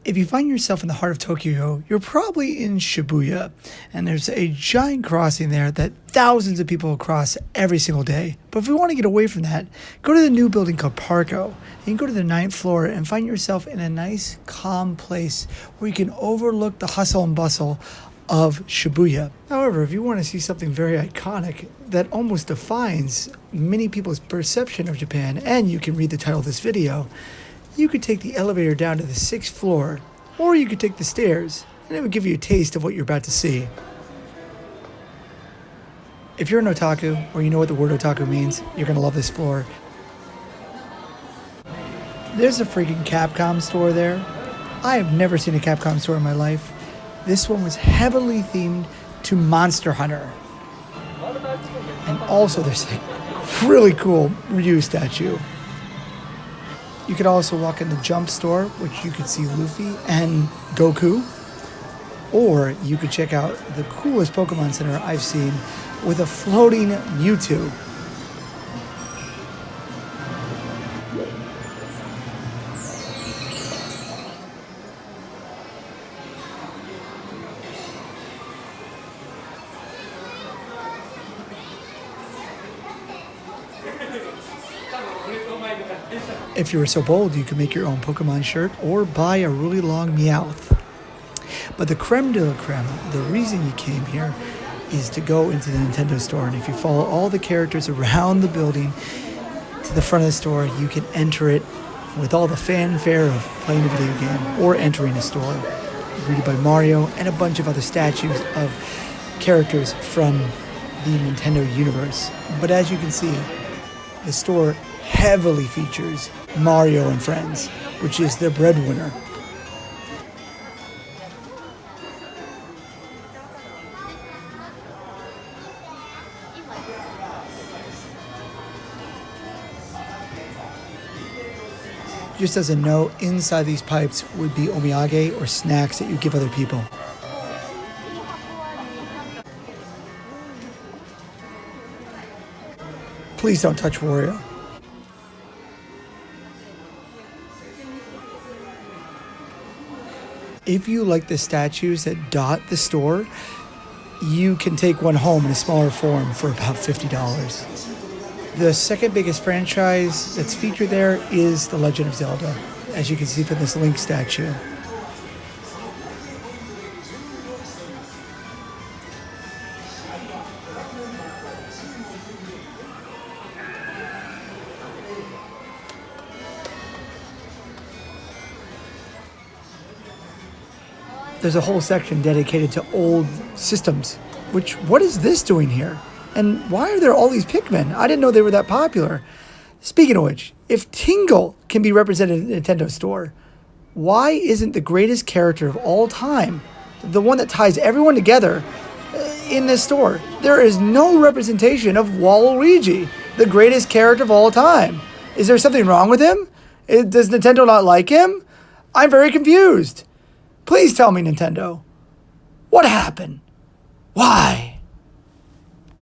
If you find yourself in the heart of Tokyo, you're probably in Shibuya, and there's a giant crossing there that thousands of people cross every single day. But if we want to get away from that, go to the new building called Parco, and you go to the 9th floor and find yourself in a nice, calm place where you can overlook the hustle and bustle of Shibuya. However, if you want to see something very iconic that almost defines many people's perception of Japan, and you can read the title of this video, you could take the elevator down to the 6th floor, or you could take the stairs, and it would give you a taste of what you're about to see. If you're an otaku, or you know what the word otaku means, you're going to love this floor. There's a freaking Capcom store there. I have never seen a Capcom store in my life. This one was heavily themed to Monster Hunter. And also there's a really cool Ryu statue. You could also walk in the Jump store, which you could see Luffy and Goku. Or you could check out the coolest Pokemon Center I've seen with a floating Mewtwo. If you were so bold, you could make your own Pokemon shirt or buy a really long Meowth. But the creme de la creme, the reason you came here, is to go into the Nintendo store. And if you follow all the characters around the building to the front of the store, you can enter it with all the fanfare of playing a video game or entering a store, greeted by Mario and a bunch of other statues of characters from the Nintendo universe. But as you can see, the store heavily features Mario and Friends, which is their breadwinner. Just as a note, inside these pipes would be omiyage or snacks that you give other people. Please don't touch Wario. If you like the statues that dot the store, you can take one home in a smaller form for about $50. The second biggest franchise that's featured there is The Legend of Zelda, as you can see from this Link statue. There's a whole section dedicated to old systems, what is this doing here? And why are there all these Pikmin? I didn't know they were that popular. Speaking of which, if Tingle can be represented in the Nintendo store, why isn't the greatest character of all time, the one that ties everyone together, in this store? There is no representation of Waluigi, the greatest character of all time. Is there something wrong with him? Does Nintendo not like him? I'm very confused. Please tell me, Nintendo. What happened? Why?